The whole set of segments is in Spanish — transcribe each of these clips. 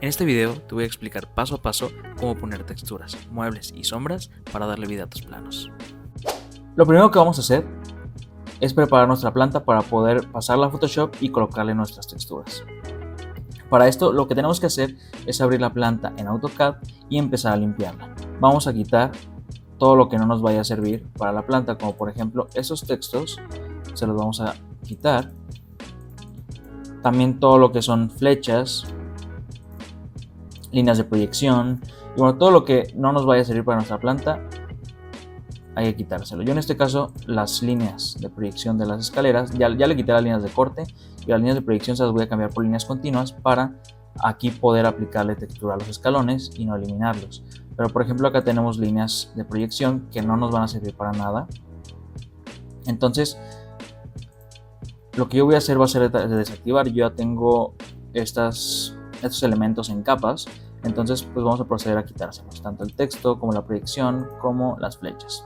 En este video te voy a explicar paso a paso cómo poner texturas, muebles y sombras para darle vida a tus planos. Lo primero que vamos a hacer es preparar nuestra planta para poder pasarla a Photoshop y colocarle nuestras texturas. Para esto lo que tenemos que hacer es abrir la planta en AutoCAD y empezar a limpiarla. Vamos a quitar todo lo que no nos vaya a servir para la planta, como por ejemplo esos textos, se los vamos a quitar. También todo lo que son flechas, líneas de proyección y bueno, todo lo que no nos vaya a servir para nuestra planta hay que quitárselo. Yo en este caso las líneas de proyección de las escaleras ya le quité las líneas de corte y las líneas de proyección se las voy a cambiar por líneas continuas para aquí poder aplicarle textura a los escalones y no eliminarlos. Pero por ejemplo acá tenemos líneas de proyección que no nos van a servir para nada. Entonces lo que yo voy a hacer va a ser desactivar. Yo ya tengo estos elementos en capas, entonces pues vamos a proceder a quitárselos, tanto el texto como la proyección como las flechas.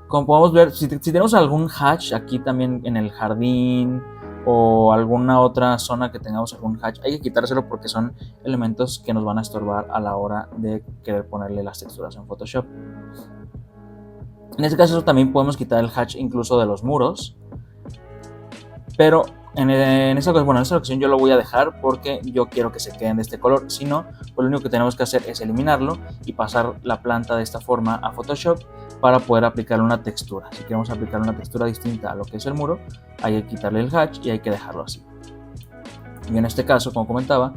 Como podemos ver, si tenemos algún hatch aquí también en el jardín o alguna otra zona que tengamos algún hatch, hay que quitárselo porque son elementos que nos van a estorbar a la hora de querer ponerle las texturas en Photoshop. En este caso también podemos quitar el hatch incluso de los muros, pero en esta ocasión yo lo voy a dejar porque yo quiero que se queden de este color. Si no, pues lo único que tenemos que hacer es eliminarlo y pasar la planta de esta forma a Photoshop para poder aplicarle una textura. Si queremos aplicar una textura distinta a lo que es el muro, hay que quitarle el hatch y hay que dejarlo así. Y en este caso, como comentaba,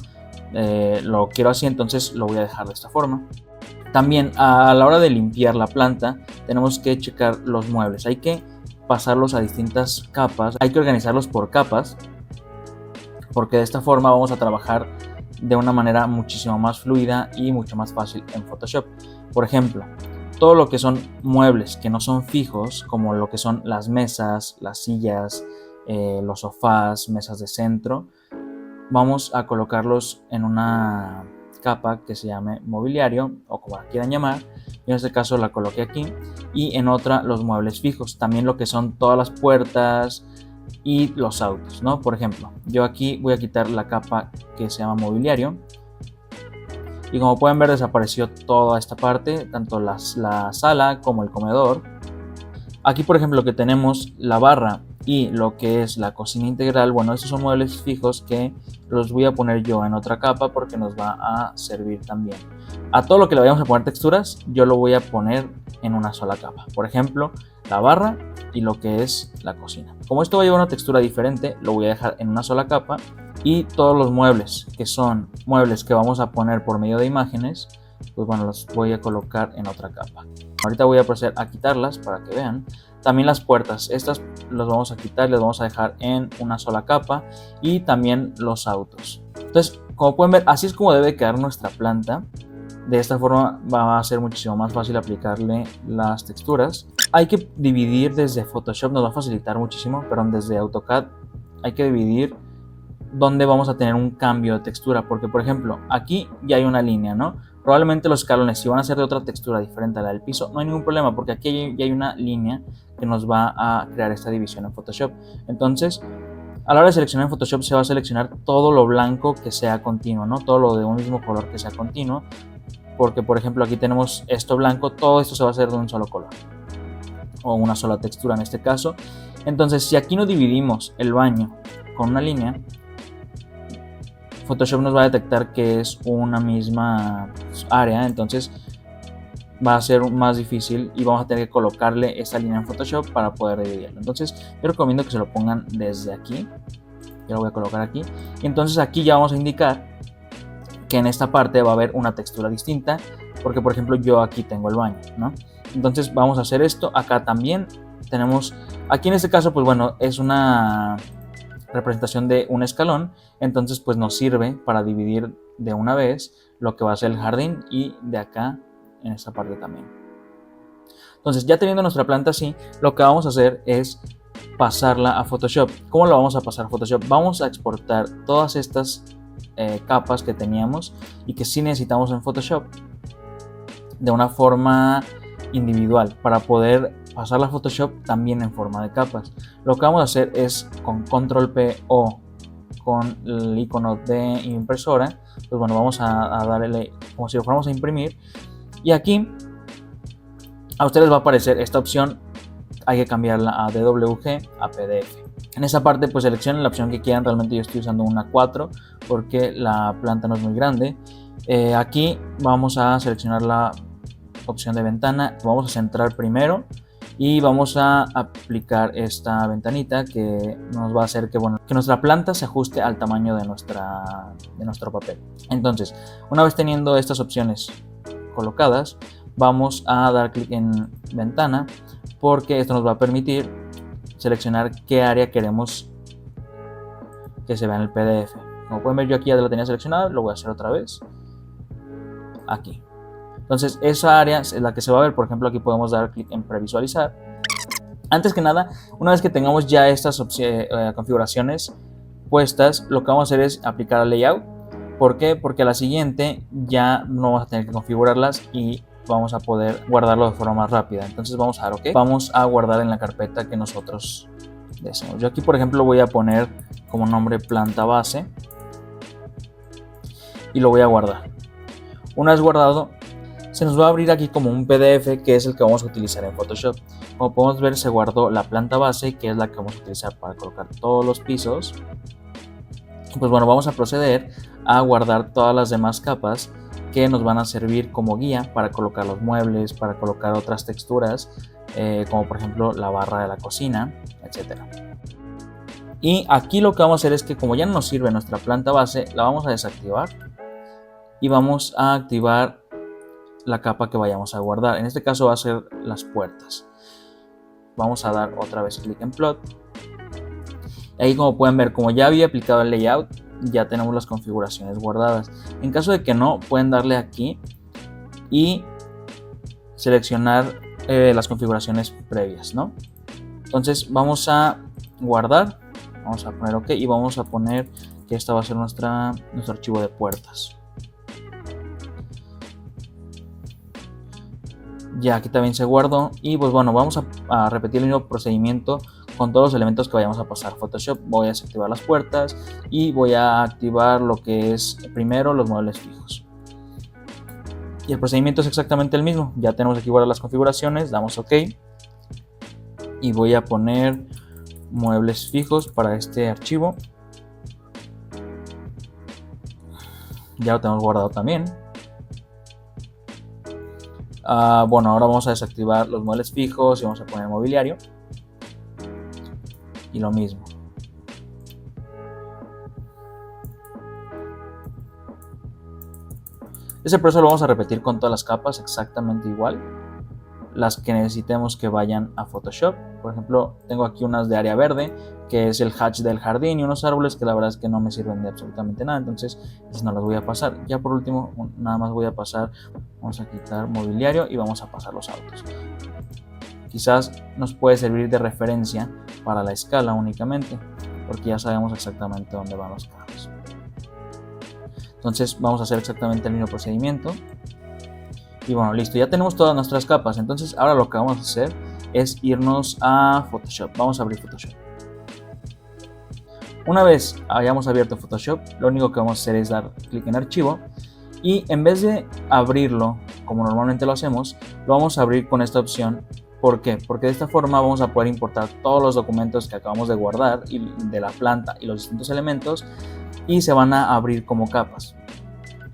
lo quiero así, entonces lo voy a dejar de esta forma. También a la hora de limpiar la planta tenemos que checar los muebles. Hay que pasarlos a distintas capas, hay que organizarlos por capas, porque de esta forma vamos a trabajar de una manera muchísimo más fluida y mucho más fácil en Photoshop. Por ejemplo, todo lo que son muebles que no son fijos, como lo que son las mesas, las sillas, los sofás, mesas de centro, vamos a colocarlos en una capa que se llame mobiliario o como la quieran llamar. Yo en este caso la coloqué aquí y en otra los muebles fijos, también lo que son todas las puertas y los autos, ¿no? Por ejemplo, yo aquí voy a quitar la capa que se llama mobiliario y como pueden ver desapareció toda esta parte, tanto la sala como el comedor. Aquí por ejemplo que tenemos la barra y lo que es la cocina integral, bueno, estos son muebles fijos que los voy a poner yo en otra capa porque nos va a servir también. A todo lo que le vayamos a poner texturas, yo lo voy a poner en una sola capa. Por ejemplo, la barra y lo que es la cocina. Como esto va a llevar una textura diferente, lo voy a dejar en una sola capa. Y todos los muebles, que son muebles que vamos a poner por medio de imágenes, pues bueno, los voy a colocar en otra capa. Ahorita voy a proceder a quitarlas para que vean. También las puertas, estas las vamos a quitar y las vamos a dejar en una sola capa. Y también los autos. Entonces, como pueden ver, así es como debe quedar nuestra planta. De esta forma va a ser muchísimo más fácil aplicarle las texturas. Hay que dividir desde Photoshop, nos va a facilitar muchísimo, pero desde AutoCAD hay que dividir donde vamos a tener un cambio de textura, porque por ejemplo aquí ya hay una línea, ¿no? Probablemente los escalones si van a ser de otra textura diferente a la del piso, no hay ningún problema porque aquí ya hay una línea que nos va a crear esta división en Photoshop. Entonces a la hora de seleccionar en Photoshop se va a seleccionar todo lo blanco que sea continuo, ¿no? Todo lo de un mismo color que sea continuo, porque por ejemplo aquí tenemos esto blanco, todo esto se va a hacer de un solo color o una sola textura en este caso. Entonces si aquí no dividimos el baño con una línea, Photoshop nos va a detectar que es una misma área, entonces va a ser más difícil y vamos a tener que colocarle esta línea en Photoshop para poder dividirlo. Entonces yo recomiendo que se lo pongan desde aquí. Yo lo voy a colocar aquí y entonces aquí ya vamos a indicar que en esta parte va a haber una textura distinta, porque por ejemplo yo aquí tengo el baño, ¿no? Entonces vamos a hacer esto. Acá también tenemos, aquí en este caso pues bueno, es una representación de un escalón, entonces pues nos sirve para dividir de una vez lo que va a ser el jardín y de acá en esta parte también. Entonces ya teniendo nuestra planta así, lo que vamos a hacer es pasarla a Photoshop. ¿Cómo lo vamos a pasar a Photoshop? Vamos a exportar todas estas capas que teníamos y que sí necesitamos en Photoshop de una forma individual para poder pasarla a Photoshop también en forma de capas. Lo que vamos a hacer es con Control P o con el icono de impresora, pues bueno, vamos a darle como si lo fuéramos a imprimir, y aquí a ustedes va a aparecer esta opción. Hay que cambiarla a DWG a PDF. En esa parte pues seleccionen la opción que quieran. Realmente yo estoy usando una 4 porque la planta no es muy grande. Aquí vamos a seleccionar la opción de ventana, vamos a centrar primero y vamos a aplicar esta ventanita que nos va a hacer que, bueno, que nuestra planta se ajuste al tamaño de nuestro papel. Entonces, una vez teniendo estas opciones colocadas, vamos a dar clic en ventana, porque esto nos va a permitir seleccionar qué área queremos que se vea en el PDF. Como pueden ver, yo aquí ya la tenía seleccionada, lo voy a hacer otra vez aquí. Entonces esa área es la que se va a ver. Por ejemplo, aquí podemos dar clic en previsualizar. Antes que nada, una vez que tengamos ya estas configuraciones puestas, lo que vamos a hacer es aplicar el layout. ¿Por qué? Porque a la siguiente ya no vamos a tener que configurarlas y vamos a poder guardarlo de forma más rápida. Entonces vamos a dar OK. Vamos a guardar en la carpeta que nosotros deseemos. Yo aquí, por ejemplo, voy a poner como nombre planta base y lo voy a guardar. Una vez guardado, se nos va a abrir aquí como un PDF, que es el que vamos a utilizar en Photoshop. Como podemos ver, se guardó la planta base, que es la que vamos a utilizar para colocar todos los pisos. Pues bueno, vamos a proceder a guardar todas las demás capas que nos van a servir como guía para colocar los muebles, para colocar otras texturas, como por ejemplo la barra de la cocina, etc. Y aquí lo que vamos a hacer es que, como ya no nos sirve nuestra planta base, la vamos a desactivar y vamos a activar la capa que vayamos a guardar. En este caso va a ser las puertas. Vamos a dar otra vez clic en plot. Y ahí, como pueden ver, como ya había aplicado el layout, ya tenemos las configuraciones guardadas. En caso de que no, pueden darle aquí y seleccionar las configuraciones previas, ¿no? Entonces vamos a guardar, vamos a poner OK y vamos a poner que esta va a ser nuestro archivo de puertas. Ya aquí también se guardó y pues bueno, vamos a repetir el mismo procedimiento con todos los elementos que vayamos a pasar a Photoshop. Voy a desactivar las puertas y voy a activar lo que es primero los muebles fijos. Y el procedimiento es exactamente el mismo. Ya tenemos aquí guardadas las configuraciones, damos OK y voy a poner muebles fijos para este archivo. Ya lo tenemos guardado también. Bueno, ahora vamos a desactivar los muebles fijos y vamos a poner mobiliario. Y lo mismo. Ese proceso lo vamos a repetir con todas las capas exactamente igual. Las que necesitemos que vayan a Photoshop. Por ejemplo, tengo aquí unas de área verde, que es el hatch del jardín, y unos árboles que la verdad es que no me sirven de absolutamente nada. Entonces, no las voy a pasar. Ya por último, nada más voy a pasar. Vamos a quitar mobiliario y vamos a pasar los autos. Quizás nos puede servir de referencia para la escala únicamente, porque ya sabemos exactamente dónde van los carros. Entonces vamos a hacer exactamente el mismo procedimiento. Y bueno, listo, ya tenemos todas nuestras capas. Entonces ahora lo que vamos a hacer es irnos a Photoshop. Vamos a abrir Photoshop. Una vez hayamos abierto Photoshop, lo único que vamos a hacer es dar clic en archivo. Y en vez de abrirlo como normalmente lo hacemos, lo vamos a abrir con esta opción. ¿Por qué? Porque de esta forma vamos a poder importar todos los documentos que acabamos de guardar de la planta y los distintos elementos, y se van a abrir como capas.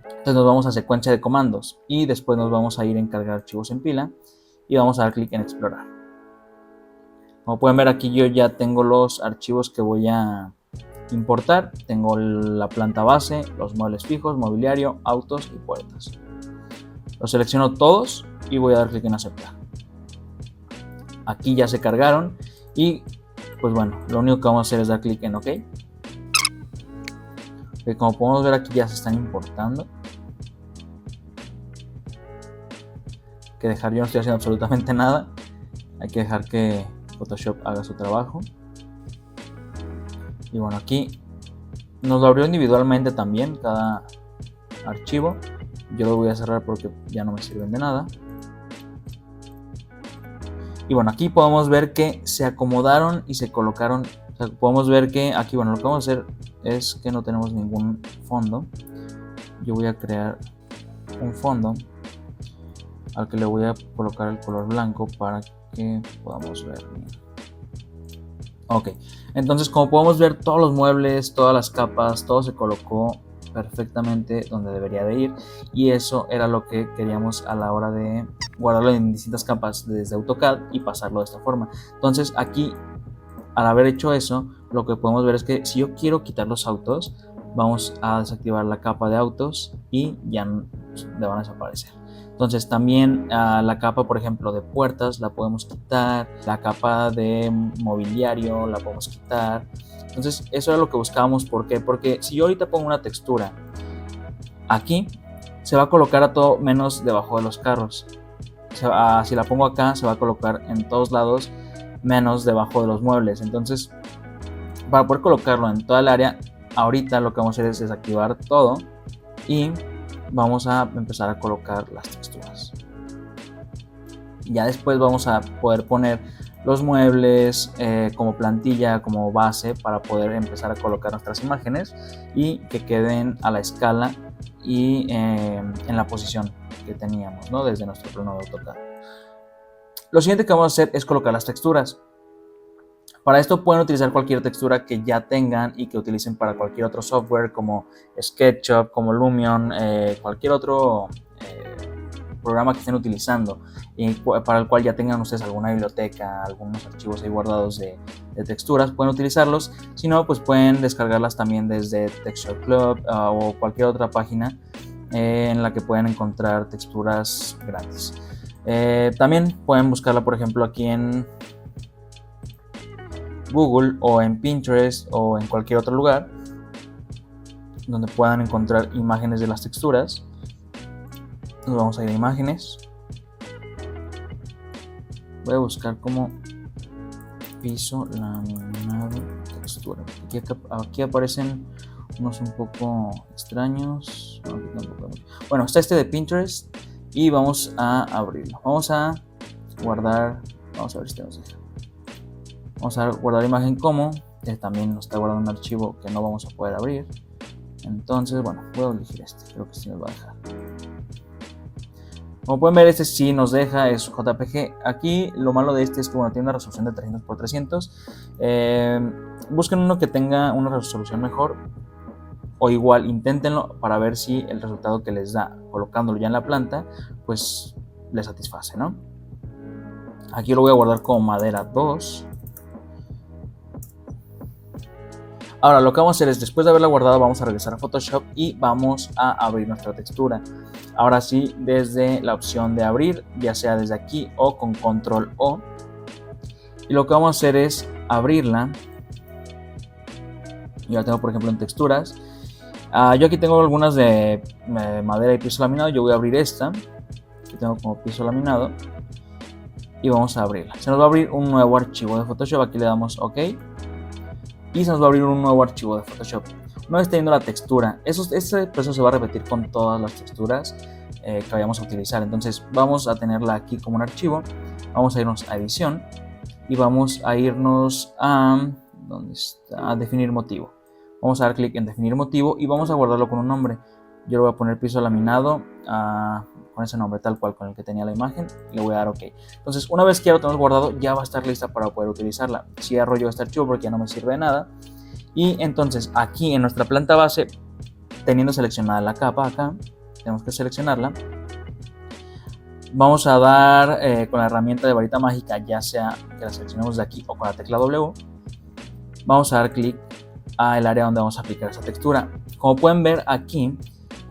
Entonces nos vamos a secuencia de comandos y después nos vamos a ir en cargar archivos en pila y vamos a dar clic en explorar. Como pueden ver, aquí yo ya tengo los archivos que voy a importar. Tengo la planta base, los muebles fijos, mobiliario, autos y puertas. Los selecciono todos y voy a dar clic en aceptar. Aquí ya se cargaron y pues bueno, lo único que vamos a hacer es dar clic en OK. Como podemos ver, aquí ya se están importando. Que dejar, yo no estoy haciendo absolutamente nada. Hay que dejar que Photoshop haga su trabajo. Y bueno, aquí nos lo abrió individualmente también cada archivo. Yo lo voy a cerrar porque ya no me sirven de nada. Y bueno, aquí podemos ver que se acomodaron y se colocaron. O sea, podemos ver que aquí, bueno, lo que vamos a hacer es que no tenemos ningún fondo. Yo voy a crear un fondo al que le voy a colocar el color blanco para que podamos ver bien. Ok, entonces como podemos ver, todos los muebles, todas las capas, todo se colocó perfectamente donde debería de ir, y eso era lo que queríamos a la hora de guardarlo en distintas capas desde AutoCAD y pasarlo de esta forma. Entonces aquí, al haber hecho eso, lo que podemos ver es que si yo quiero quitar los autos, vamos a desactivar la capa de autos y ya le van a desaparecer. Entonces también la capa, por ejemplo, de puertas la podemos quitar, la capa de mobiliario la podemos quitar. Entonces eso era lo que buscábamos. ¿Por qué? Porque si yo ahorita pongo una textura aquí, se va a colocar a todo menos debajo de los carros. Si la pongo acá, se va a colocar en todos lados menos debajo de los muebles. Entonces, para poder colocarlo en toda el área, ahorita lo que vamos a hacer es desactivar todo y vamos a empezar a colocar las texturas. Ya después vamos a poder poner los muebles como plantilla, como base, para poder empezar a colocar nuestras imágenes y que queden a la escala y en la posición que teníamos, ¿no? Desde nuestro plano de AutoCAD. Lo siguiente que vamos a hacer es colocar las texturas. Para esto pueden utilizar cualquier textura que ya tengan y que utilicen para cualquier otro software como SketchUp, como Lumion, cualquier otro programa que estén utilizando y para el cual ya tengan ustedes alguna biblioteca, algunos archivos ahí guardados de texturas, pueden utilizarlos. Si no, pues pueden descargarlas también desde Texture Club o cualquier otra página en la que pueden encontrar texturas gratis. También pueden buscarla, por ejemplo, aquí en Google o en Pinterest o en cualquier otro lugar donde puedan encontrar imágenes de las texturas. Nos vamos a ir a imágenes. Voy a buscar como piso laminado textura. Aquí aparecen unos un poco extraños. Bueno, está este de Pinterest y vamos a abrirlo. Vamos a guardar. Vamos a ver si nos deja. Vamos a guardar imagen como. También nos está guardando un archivo que no vamos a poder abrir. Entonces, bueno, voy a elegir este. Creo que sí nos va a dejar. Como pueden ver, este sí nos deja, es JPG. Aquí lo malo de este es que bueno, tiene una resolución de 300x300. Busquen uno que tenga una resolución mejor, o igual inténtenlo para ver si el resultado que les da colocándolo ya en la planta pues les satisface, ¿no? Aquí lo voy a guardar como madera 2. Ahora lo que vamos a hacer es, después de haberla guardado, vamos a regresar a Photoshop y vamos a abrir nuestra textura. Ahora sí, desde la opción de abrir, ya sea desde aquí o con Control O. Y lo que vamos a hacer es abrirla. Yo la tengo, por ejemplo, en texturas. Yo aquí tengo algunas de madera y piso laminado. Yo voy a abrir esta, que tengo como piso laminado. Y vamos a abrirla. Se nos va a abrir un nuevo archivo de Photoshop. Aquí le damos OK. Y se nos va a abrir un nuevo archivo de Photoshop. Una vez teniendo la textura, este proceso se va a repetir con todas las texturas que vayamos a utilizar. Entonces vamos a tenerla aquí como un archivo. Vamos a irnos a edición y vamos a irnos a, ¿dónde está? A definir motivo. Vamos a dar clic en definir motivo y vamos a guardarlo con un nombre. Yo le voy a poner piso laminado con ese nombre tal cual con el que tenía la imagen y le voy a dar OK. Entonces una vez que ya lo tenemos guardado, ya va a estar lista para poder utilizarla. Cierro yo este archivo porque ya no me sirve de nada. Y entonces aquí en nuestra planta base, teniendo seleccionada la capa acá, tenemos que seleccionarla. Vamos a dar con la herramienta de varita mágica, ya sea que la seleccionemos de aquí o con la tecla W. Vamos a dar clic al área donde vamos a aplicar esa textura. Como pueden ver aquí,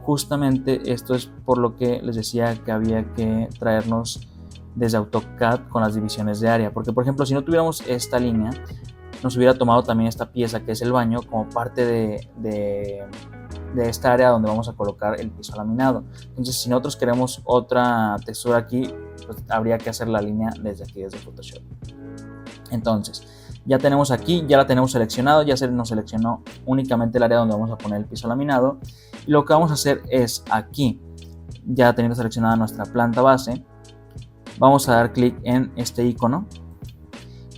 justamente esto es por lo que les decía que había que traernos desde AutoCAD con las divisiones de área. Porque por ejemplo, si no tuviéramos esta línea, nos hubiera tomado también esta pieza que es el baño como parte de esta área donde vamos a colocar el piso laminado. Entonces si nosotros queremos otra textura aquí, pues habría que hacer la línea desde aquí, desde Photoshop. Entonces ya tenemos aquí, ya la tenemos seleccionado, ya se nos seleccionó únicamente el área donde vamos a poner el piso laminado. Y lo que vamos a hacer es aquí, ya teniendo seleccionada nuestra planta base, vamos a dar clic en este icono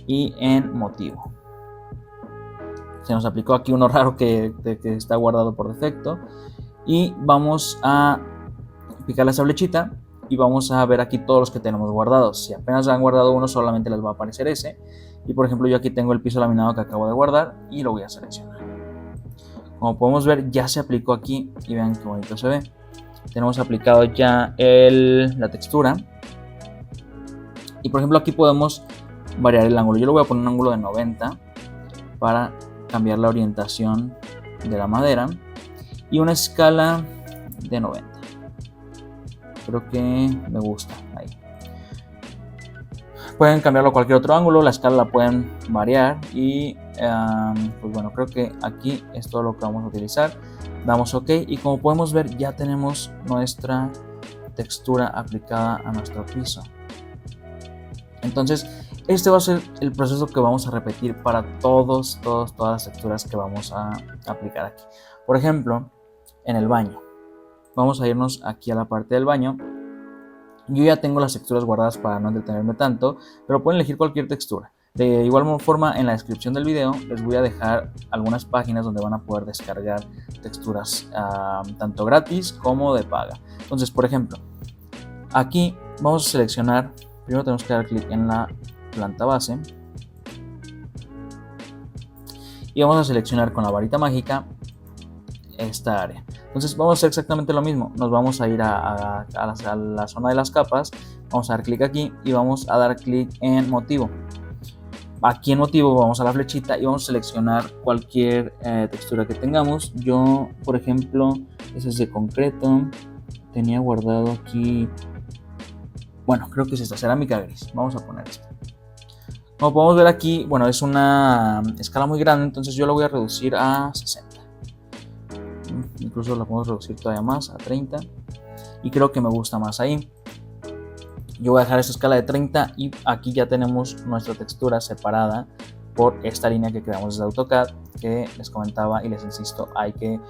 y en motivo. Se nos aplicó aquí uno raro que está guardado por defecto. Y vamos a picarle esa flechita y vamos a ver aquí todos los que tenemos guardados. Si apenas han guardado uno, solamente les va a aparecer ese. Y por ejemplo, yo aquí tengo el piso laminado que acabo de guardar y lo voy a seleccionar. Como podemos ver, ya se aplicó aquí y vean qué bonito se ve. Tenemos aplicado ya la textura. Y por ejemplo, aquí podemos variar el ángulo. Yo le voy a poner un ángulo de 90 para cambiar la orientación de la madera. Y una escala de 90. Creo que me gusta ahí. Pueden cambiarlo a cualquier otro ángulo, la escala la pueden variar y pues bueno, creo que aquí es todo lo que vamos a utilizar. Damos OK y como podemos ver ya tenemos nuestra textura aplicada a nuestro piso. Entonces este va a ser el proceso que vamos a repetir para todas las texturas que vamos a aplicar aquí. Por ejemplo, en el baño. Vamos a irnos aquí a la parte del baño. Yo ya tengo las texturas guardadas para no entretenerme tanto, pero pueden elegir cualquier textura. De igual forma, en la descripción del video les voy a dejar algunas páginas donde van a poder descargar texturas tanto gratis como de paga. Entonces, por ejemplo, aquí vamos a seleccionar, primero tenemos que dar clic en la planta base y vamos a seleccionar con la varita mágica esta área. Entonces vamos a hacer exactamente lo mismo. Nos vamos a ir a la zona de las capas, vamos a dar clic aquí y vamos a dar clic en motivo. Aquí en motivo vamos a la flechita y vamos a seleccionar cualquier textura que tengamos. Yo, por ejemplo, ese es de concreto. Tenía guardado aquí, bueno, creo que es esta, cerámica gris. Vamos a poner esta. Como podemos ver aquí, bueno, es una escala muy grande, entonces yo lo voy a reducir a 60. Incluso la podemos reducir todavía más a 30 y creo que me gusta más ahí. Yo voy a dejar esta escala de 30 y aquí ya tenemos nuestra textura separada por esta línea que creamos desde AutoCAD, que les comentaba y les insisto, hay que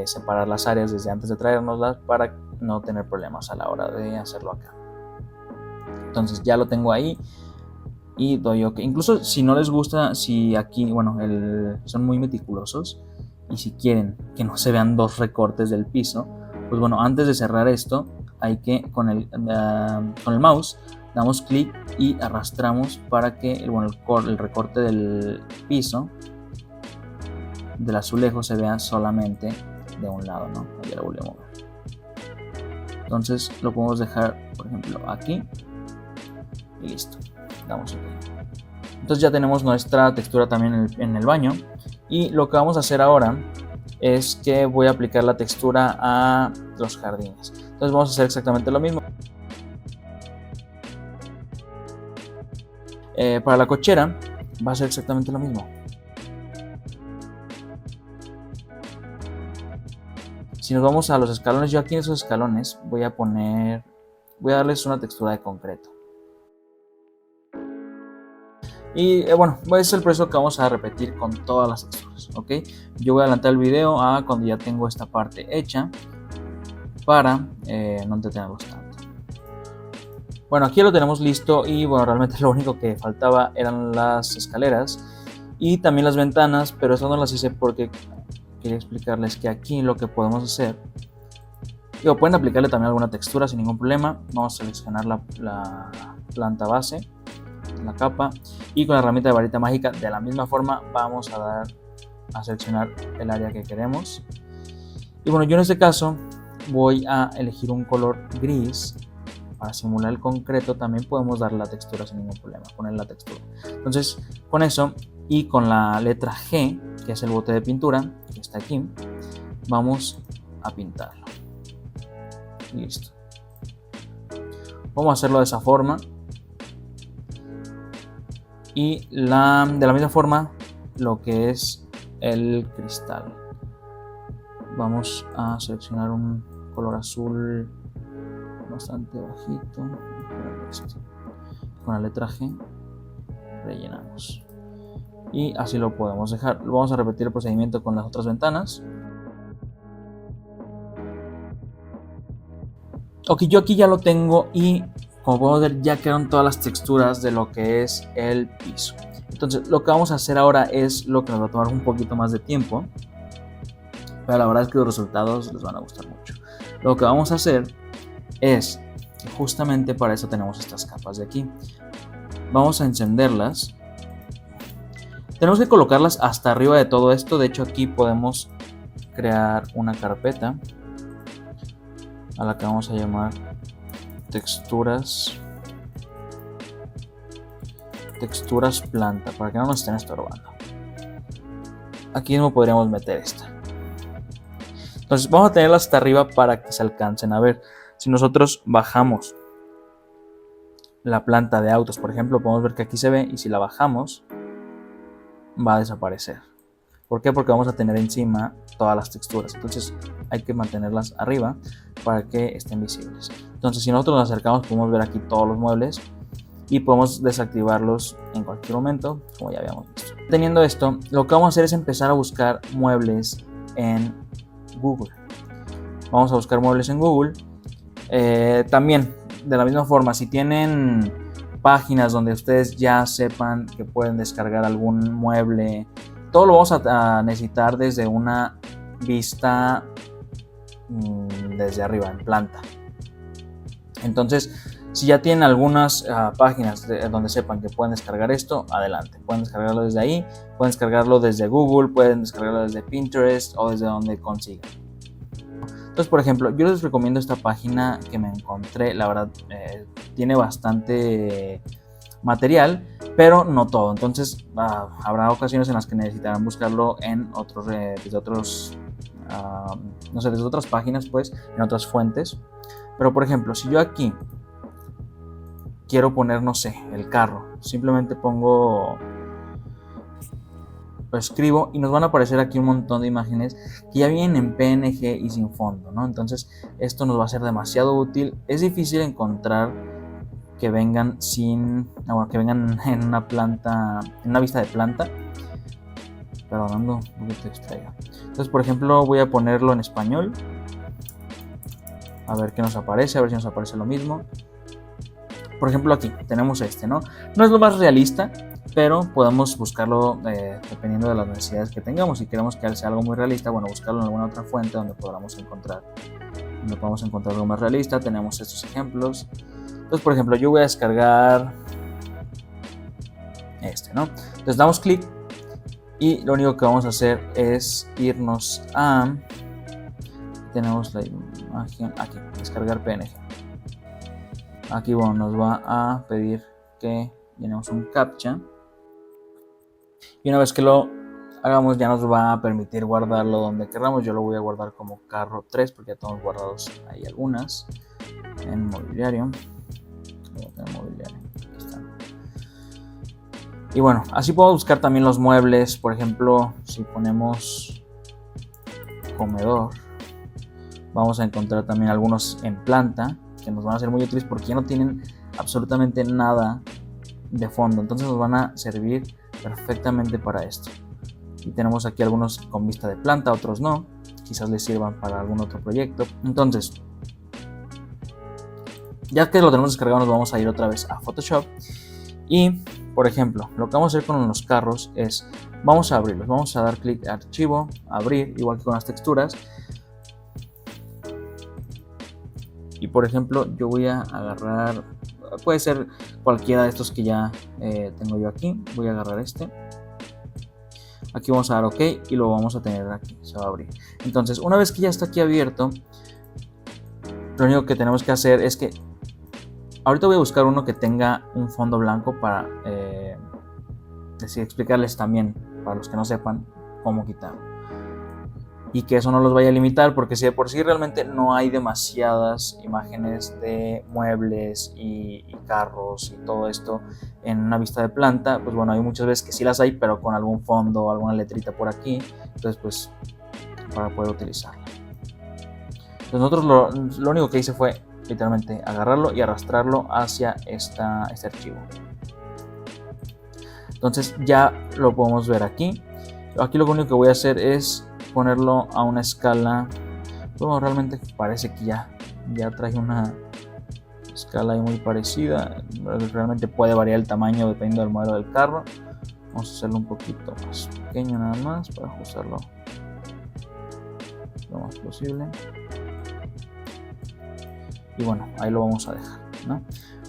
separar las áreas desde antes de traérnoslas para no tener problemas a la hora de hacerlo acá. Entonces ya lo tengo ahí y doy OK. Incluso si no les gusta, si aquí, bueno, son muy meticulosos y si quieren que no se vean dos recortes del piso, pues bueno, antes de cerrar esto hay que con el mouse damos clic y arrastramos para que el recorte del piso del azulejo se vea solamente de un lado, ¿no? Ya lo volví a mover. Entonces lo podemos dejar, por ejemplo, aquí y listo. Damos OK. Entonces ya tenemos nuestra textura también en el baño. Y lo que vamos a hacer ahora es que voy a aplicar la textura a los jardines. Entonces vamos a hacer exactamente lo mismo. Para la cochera va a ser exactamente lo mismo. Si nos vamos a los escalones, yo aquí en esos escalones voy a darles una textura de concreto. Y bueno, ese es el proceso que vamos a repetir con todas las texturas, ¿ok? Yo voy a adelantar el video a cuando ya tengo esta parte hecha para no entretenerlos tanto. Bueno, aquí lo tenemos listo y bueno, realmente lo único que faltaba eran las escaleras y también las ventanas, pero eso no las hice porque quería explicarles que aquí lo que podemos hacer, pueden aplicarle también alguna textura sin ningún problema. Vamos a seleccionar la planta base, la capa, y con la herramienta de varita mágica de la misma forma vamos a seleccionar el área que queremos. Y bueno, yo en este caso voy a elegir un color gris para simular el concreto. También podemos darle la textura sin ningún problema, poner la textura. Entonces con eso y con la letra G, que es el bote de pintura que está aquí, vamos a pintarlo. Listo. Vamos a hacerlo de esa forma. Y de la misma forma lo que es el cristal. Vamos a seleccionar un color azul bastante bajito. Con la letra G rellenamos. Y así lo podemos dejar. Vamos a repetir el procedimiento con las otras ventanas. Ok, yo aquí ya lo tengo y como podemos ver ya quedaron todas las texturas de lo que es el piso. Entonces lo que vamos a hacer ahora es lo que nos va a tomar un poquito más de tiempo, pero la verdad es que los resultados les van a gustar mucho. Lo que vamos a hacer es que justamente para eso tenemos estas capas de aquí. Vamos a encenderlas. Tenemos que colocarlas hasta arriba de todo esto. De hecho, aquí podemos crear una carpeta a la que vamos a llamar texturas planta, para que no nos estén estorbando. Aquí mismo podríamos meter esta. Entonces vamos a tenerla hasta arriba para que se alcancen a ver. Si nosotros bajamos la planta de autos, por ejemplo, podemos ver que aquí se ve, y si la bajamos va a desaparecer. ¿Por qué? Porque vamos a tener encima todas las texturas. Entonces hay que mantenerlas arriba para que estén visibles. Entonces si nosotros nos acercamos podemos ver aquí todos los muebles y podemos desactivarlos en cualquier momento, como ya habíamos visto. Teniendo esto, lo que vamos a hacer es empezar a buscar muebles en Google. Vamos a buscar muebles en Google. También, de la misma forma, si tienen páginas donde ustedes ya sepan que pueden descargar algún mueble, todo lo vamos a necesitar desde una vista desde arriba, en planta. Entonces, si ya tienen algunas páginas donde sepan que pueden descargar esto, adelante. Pueden descargarlo desde ahí, pueden descargarlo desde Google, pueden descargarlo desde Pinterest o desde donde consigan. Entonces, por ejemplo, yo les recomiendo esta página que me encontré. La verdad, tiene bastante material, pero no todo. Entonces, habrá ocasiones en las que necesitarán buscarlo en otros, desde otras páginas, pues, en otras fuentes. Pero, por ejemplo, si yo aquí quiero poner, no sé, el carro, simplemente escribo y nos van a aparecer aquí un montón de imágenes que ya vienen en PNG y sin fondo, ¿no? Entonces esto nos va a ser demasiado útil. Es difícil encontrar que vengan que vengan en una planta, en una vista de planta. Perdón, ando un poquito distraído. Entonces, por ejemplo, voy a ponerlo en español, a ver qué nos aparece, a ver si nos aparece lo mismo. Por ejemplo, aquí tenemos este, ¿no? No es lo más realista, pero podemos buscarlo dependiendo de las necesidades que tengamos. Si queremos que sea algo muy realista, bueno, buscarlo en alguna otra fuente donde podamos encontrar algo más realista. Tenemos estos ejemplos. Entonces, por ejemplo, yo voy a descargar este, ¿no? Entonces damos clic y lo único que vamos a hacer es irnos a... Tenemos la imagen aquí, descargar PNG. Aquí, bueno, nos va a pedir que llenemos un captcha. Y una vez que lo hagamos, ya nos va a permitir guardarlo donde queramos. Yo lo voy a guardar como carro 3 porque ya tenemos guardados ahí algunas. En mobiliario. Aquí están. Y bueno, así puedo buscar también los muebles. Por ejemplo, si ponemos comedor, vamos a encontrar también algunos en planta que nos van a ser muy útiles porque ya no tienen absolutamente nada de fondo, entonces nos van a servir perfectamente para esto. Y tenemos aquí algunos con vista de planta, otros no, quizás les sirvan para algún otro proyecto. Entonces, ya que lo tenemos descargado, nos vamos a ir otra vez a Photoshop y, por ejemplo, lo que vamos a hacer con los carros es, vamos a abrirlos, vamos a dar clic a archivo, abrir, igual que con las texturas. Y por ejemplo, yo voy a agarrar, puede ser cualquiera de estos que ya tengo yo aquí. Voy a agarrar este. Aquí vamos a dar OK y lo vamos a tener aquí, se va a abrir. Entonces, una vez que ya está aquí abierto, lo único que tenemos que hacer es que ahorita voy a buscar uno que tenga un fondo blanco para explicarles también, para los que no sepan, cómo quitarlo. Y que eso no los vaya a limitar, porque si de por sí realmente no hay demasiadas imágenes de muebles y carros y todo esto en una vista de planta, pues bueno, hay muchas veces que sí las hay, pero con algún fondo, alguna letrita por aquí, entonces pues para poder utilizarla. Entonces nosotros lo único que hice fue literalmente agarrarlo y arrastrarlo hacia este archivo. Entonces ya lo podemos ver aquí. Aquí lo único que voy a hacer es ponerlo a una escala, bueno, realmente parece que ya trae una escala ahí muy parecida. Realmente puede variar el tamaño dependiendo del modelo del carro, Vamos a hacerlo un poquito más pequeño nada más para ajustarlo lo más posible. Y bueno, ahí lo vamos a dejar, ¿no?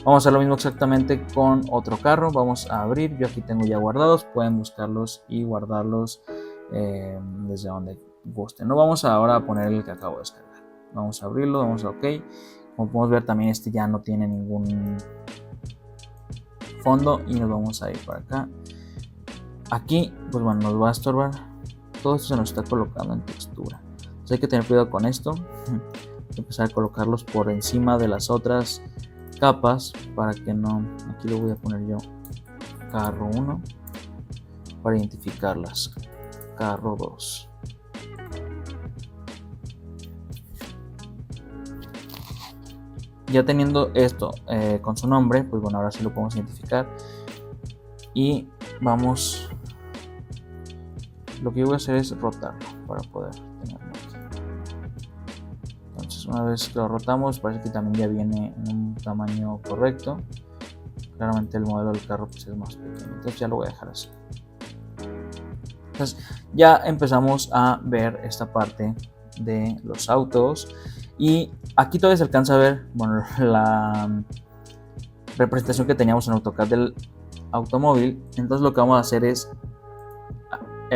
Vamos a hacer lo mismo exactamente con otro carro. Vamos a abrir. Yo aquí tengo ya guardados. Pueden buscarlos y guardarlos desde donde gusten. No vamos ahora a poner el que acabo de descargar. Vamos a abrirlo. Vamos a OK. Como podemos ver, también este ya no tiene ningún fondo. Y nos vamos a ir para acá. Aquí, pues bueno, nos va a estorbar. Todo esto se nos está colocando en textura. Entonces hay que tener cuidado con esto. Empezar a colocarlos por encima de las otras capas para que no. Aquí lo voy a poner yo carro 1 para identificarlas, carro 2. Ya teniendo esto con su nombre, pues bueno, ahora sí lo podemos identificar y vamos. Lo que yo voy a hacer es rotarlo para poder tenerlo aquí. Entonces, una vez que lo rotamos, parece que también ya viene en un tamaño correcto. Claramente el modelo del carro pues es más pequeño, entonces ya lo voy a dejar así. Entonces ya empezamos a ver esta parte de los autos y aquí todavía se alcanza a ver, bueno, la representación que teníamos en AutoCAD del automóvil. Entonces lo que vamos a hacer es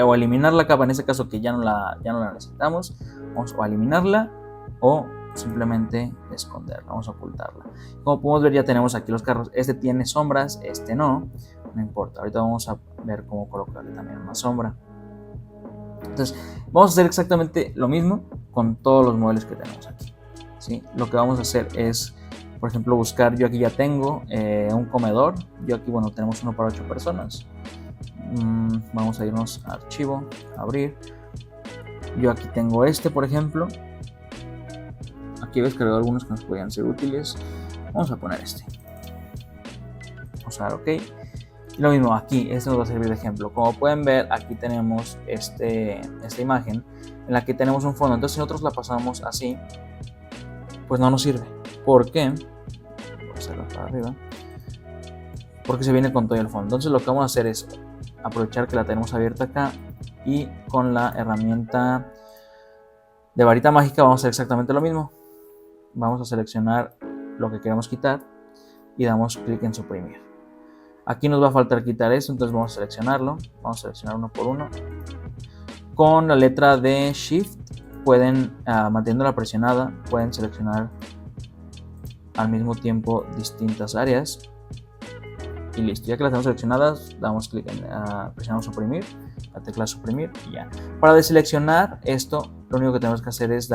o eliminar la capa, en este caso que ya no la necesitamos, vamos a eliminarla o simplemente esconderla, vamos a ocultarla. Como podemos ver, ya tenemos aquí los carros. Este tiene sombras, este no importa. Ahorita vamos a ver cómo colocarle también una sombra. Entonces vamos a hacer exactamente lo mismo con todos los muebles que tenemos aquí, ¿sí? Lo que vamos a hacer es, por ejemplo, buscar. Yo aquí ya tengo un comedor. Yo aquí, bueno, tenemos uno para 8 personas. Vamos a irnos a archivo, abrir. Yo aquí tengo este, por ejemplo. Aquí he descargado algunos que nos podrían ser útiles. Vamos a poner este. Vamos a dar OK. Y lo mismo aquí, este nos va a servir de ejemplo. Como pueden ver, aquí tenemos esta imagen en la que tenemos un fondo. Entonces, si nosotros la pasamos así, pues no nos sirve. ¿Por qué? Voy a hacerlo para arriba. Porque se viene con todo el fondo. Entonces, lo que vamos a hacer es aprovechar que la tenemos abierta acá y con la herramienta de varita mágica vamos a hacer exactamente lo mismo. Vamos a seleccionar lo que queremos quitar y damos clic en suprimir. Aquí nos va a faltar quitar esto, entonces vamos a seleccionarlo. Vamos a seleccionar uno por uno. Con la letra de Shift pueden, manteniéndola presionada, pueden seleccionar al mismo tiempo distintas áreas. Y listo, ya que las tenemos seleccionadas, damos clic en presionamos suprimir, la tecla suprimir y ya. Para deseleccionar esto, lo único que tenemos que hacer es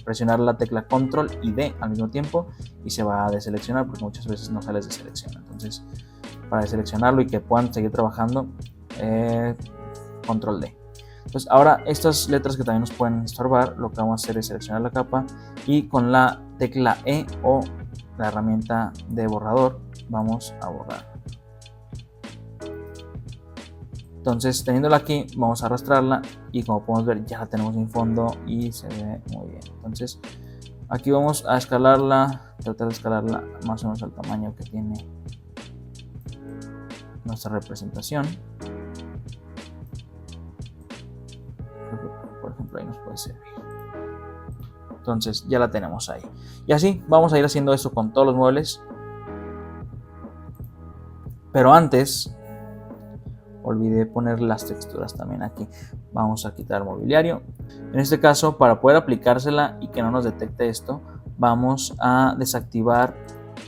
presionar la tecla Control y D al mismo tiempo y se va a deseleccionar porque muchas veces no sale de selección. Entonces, para deseleccionarlo y que puedan seguir trabajando, Control D. Entonces, ahora estas letras que también nos pueden estorbar, lo que vamos a hacer es seleccionar la capa y con la tecla E o la herramienta de borrador vamos a borrar. Entonces, teniéndola aquí, vamos a arrastrarla y como podemos ver ya la tenemos en fondo y se ve muy bien. Entonces, aquí vamos a escalarla, tratar de escalarla más o menos al tamaño que tiene nuestra representación. Por ejemplo, ahí nos puede servir. Entonces ya la tenemos ahí. Y así vamos a ir haciendo esto con todos los muebles. Pero antes, olvidé poner las texturas también aquí. Vamos a quitar mobiliario. En este caso, para poder aplicársela y que no nos detecte esto, vamos a desactivar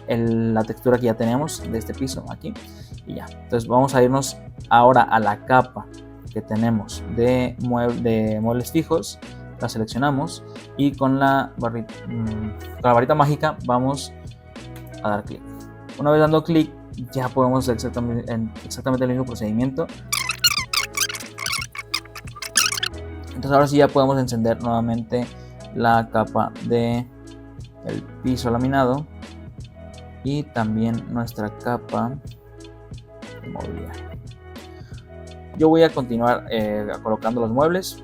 la textura que ya tenemos de este piso aquí. Y ya. Entonces vamos a irnos ahora a la capa que tenemos de muebles fijos. La seleccionamos y con la varita mágica vamos a dar clic. Una vez dando clic ya podemos hacer exactamente el mismo procedimiento. Entonces ahora sí ya podemos encender nuevamente la capa de el piso laminado y también nuestra capa de mobiliario. Yo voy a continuar colocando los muebles.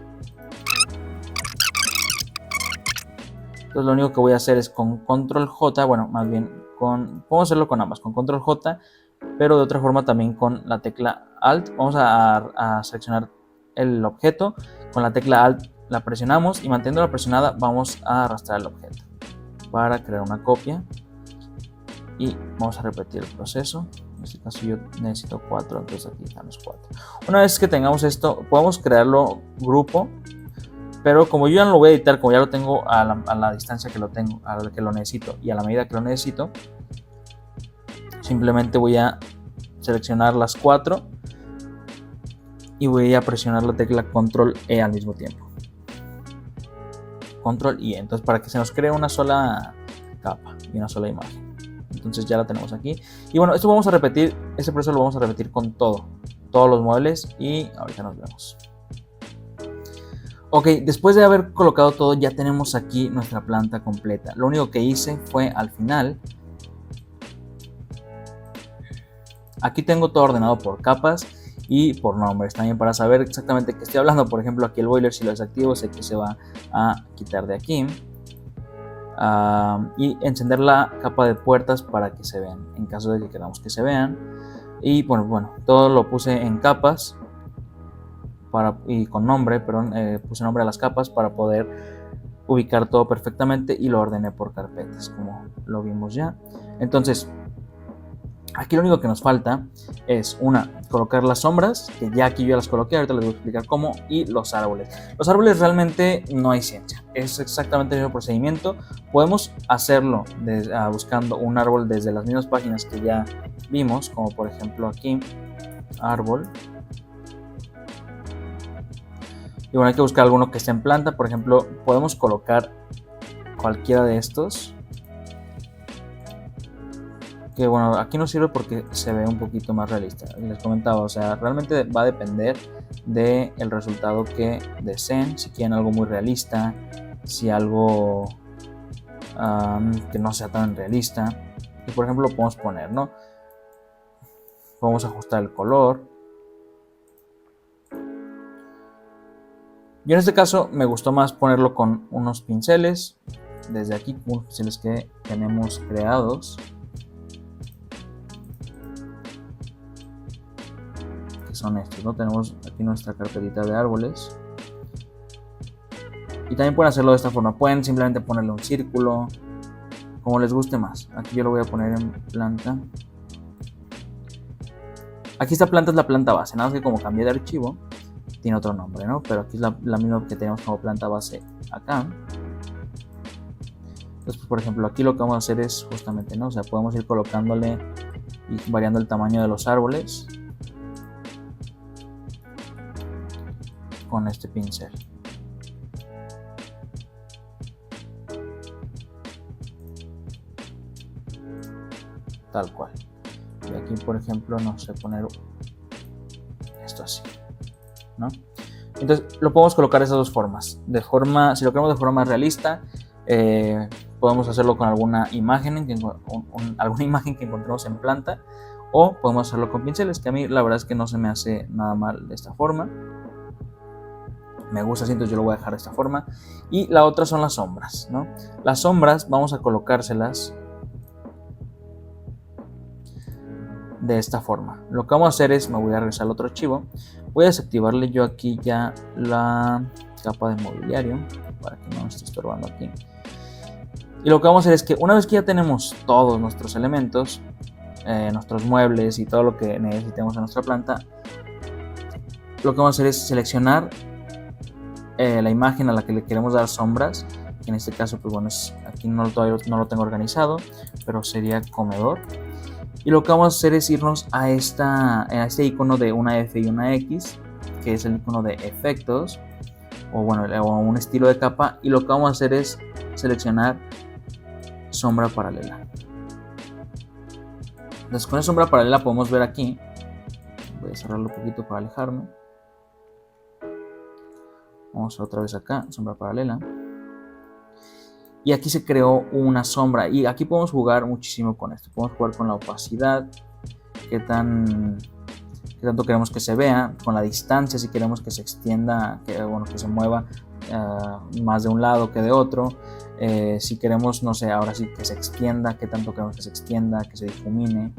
Entonces lo único que voy a hacer es con Control J, bueno, más bien podemos hacerlo con ambas, con Control J pero de otra forma también con la tecla Alt. Vamos a seleccionar el objeto, con la tecla Alt la presionamos y manteniéndola presionada vamos a arrastrar el objeto para crear una copia y vamos a repetir el proceso. En este caso yo necesito 4, entonces aquí están los 4. Una vez que tengamos esto, podemos crearlo grupo, pero como yo ya no lo voy a editar, como ya lo tengo a la distancia que lo tengo, a la que lo necesito y a la medida que lo necesito, simplemente voy a seleccionar las 4 y voy a presionar la tecla Control E al mismo tiempo. Control y E, entonces para que se nos cree una sola capa y una sola imagen. Entonces ya la tenemos aquí. Y bueno, esto vamos a repetir, este proceso lo vamos a repetir con todos los muebles y ahorita nos vemos. Ok, después de haber colocado todo, ya tenemos aquí nuestra planta completa. Lo único que hice fue al final, aquí tengo todo ordenado por capas y por nombres también para saber exactamente qué estoy hablando. Por ejemplo, aquí el boiler, si lo desactivo, sé que se va a quitar de aquí. Y encender la capa de puertas para que se vean, en caso de que queramos que se vean. Y bueno, todo lo puse en capas y con nombre, puse nombre a las capas para poder ubicar todo perfectamente y lo ordené por carpetas, como lo vimos ya. Entonces, aquí lo único que nos falta es colocar las sombras, que ya aquí yo ya las coloqué, ahorita les voy a explicar cómo, y los árboles. Los árboles realmente no hay ciencia, es exactamente el mismo procedimiento. Podemos hacerlo buscando un árbol desde las mismas páginas que ya vimos, como por ejemplo aquí, árbol. Y bueno, hay que buscar alguno que esté en planta. Por ejemplo, podemos colocar cualquiera de estos. Que bueno, aquí nos sirve porque se ve un poquito más realista. Les comentaba, o sea, realmente va a depender del resultado que deseen. Si quieren algo muy realista, si algo que no sea tan realista. Y por ejemplo, lo podemos poner, ¿no? Podemos ajustar el color. Yo en este caso me gustó más ponerlo con unos pinceles. Desde aquí, unos pinceles que tenemos creados. Que son estos, ¿no? Tenemos aquí nuestra carpetita de árboles. Y también pueden hacerlo de esta forma. Pueden simplemente ponerle un círculo, como les guste más. Aquí yo lo voy a poner en planta. Aquí esta planta es la planta base, nada más que como cambié de archivo, tiene otro nombre, ¿no? Pero aquí es la misma que tenemos como planta base acá. Entonces, por ejemplo, aquí lo que vamos a hacer es justamente, ¿no? O sea, podemos ir colocándole y variando el tamaño de los árboles con este pincel. Tal cual. Y aquí, por ejemplo, no sé, poner esto así, ¿no? Entonces lo podemos colocar de esas dos formas. Si lo queremos de forma más realista, podemos hacerlo con alguna imagen que encontremos en planta, o podemos hacerlo con pinceles, que a mí la verdad es que no se me hace nada mal de esta forma. Me gusta así, entonces yo lo voy a dejar de esta forma. Y la otra son las sombras, ¿no? Las sombras vamos a colocárselas de esta forma. Lo que vamos a hacer es, me voy a regresar al otro archivo, voy a desactivarle yo aquí ya la capa de mobiliario para que no me esté estorbando aquí. Y lo que vamos a hacer es que una vez que ya tenemos todos nuestros elementos, nuestros muebles y todo lo que necesitemos en nuestra planta, lo que vamos a hacer es seleccionar la imagen a la que le queremos dar sombras, que en este caso, pues bueno, aquí todavía no lo tengo organizado, pero sería comedor. Y lo que vamos a hacer es irnos a este icono de una F y una X, que es el icono de efectos, o un estilo de capa, y lo que vamos a hacer es seleccionar sombra paralela. Entonces con esa sombra paralela podemos ver aquí, voy a cerrarlo un poquito para alejarme, vamos otra vez acá, sombra paralela, y aquí se creó una sombra, y aquí podemos jugar muchísimo con esto. Podemos jugar con la opacidad, qué tanto queremos que se vea, con la distancia, si queremos que se extienda, que se mueva más de un lado que de otro, si queremos, no sé, ahora sí que se extienda, qué tanto queremos que se extienda, que se difumine.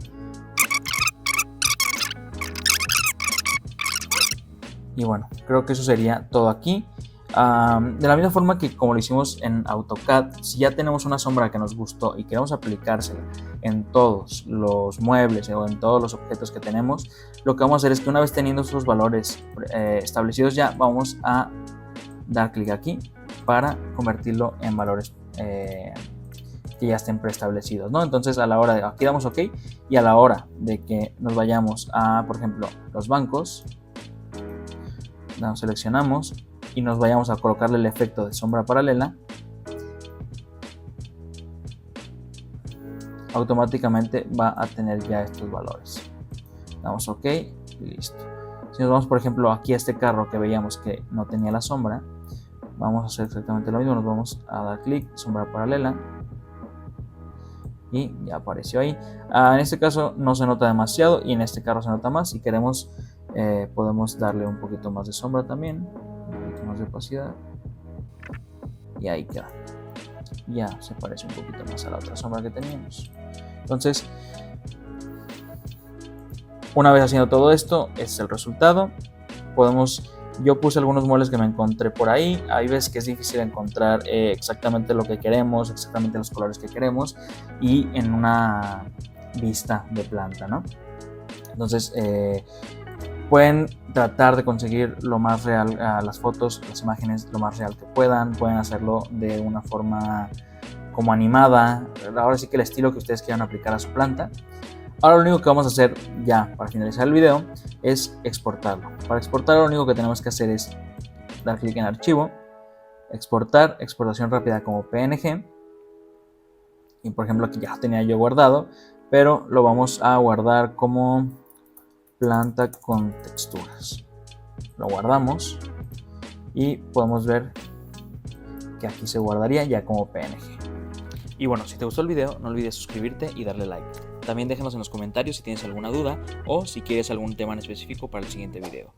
Y bueno, creo que eso sería todo aquí. De la misma forma que como lo hicimos en AutoCAD, si ya tenemos una sombra que nos gustó y queremos aplicársela en todos los muebles o en todos los objetos que tenemos, lo que vamos a hacer es que una vez teniendo esos valores establecidos ya, vamos a dar clic aquí para convertirlo en valores que ya estén preestablecidos, ¿no? Entonces a la hora de, aquí damos OK, y a la hora de que nos vayamos a, por ejemplo, los bancos, nos seleccionamos y nos vayamos a colocarle el efecto de sombra paralela, automáticamente va a tener ya estos valores. Damos OK y listo. Si nos vamos, por ejemplo, aquí a este carro que veíamos que no tenía la sombra, vamos a hacer exactamente lo mismo. Nos vamos a dar clic, sombra paralela, y ya apareció ahí. En este caso no se nota demasiado y en este carro se nota más. Si queremos, podemos darle un poquito más de sombra también, un poquito más de opacidad, y ahí queda. Ya se parece un poquito más a la otra sombra que teníamos. Entonces, una vez haciendo todo esto, este es el resultado. Yo puse algunos muebles que me encontré por ahí. Hay veces que es difícil encontrar exactamente lo que queremos, exactamente los colores que queremos y en una vista de planta, ¿no? Entonces pueden tratar de conseguir lo más real, las fotos, las imágenes, lo más real que puedan. Pueden hacerlo de una forma como animada. Ahora sí que el estilo que ustedes quieran aplicar a su planta. Ahora lo único que vamos a hacer ya para finalizar el video es exportarlo. Para exportarlo lo único que tenemos que hacer es dar clic en archivo, exportar, exportación rápida como PNG. Y por ejemplo aquí ya tenía yo guardado, pero lo vamos a guardar como planta con texturas. Lo guardamos y podemos ver que aquí se guardaría ya como PNG. Y bueno, si te gustó el video, no olvides suscribirte y darle like. También déjanos en los comentarios si tienes alguna duda o si quieres algún tema en específico para el siguiente video.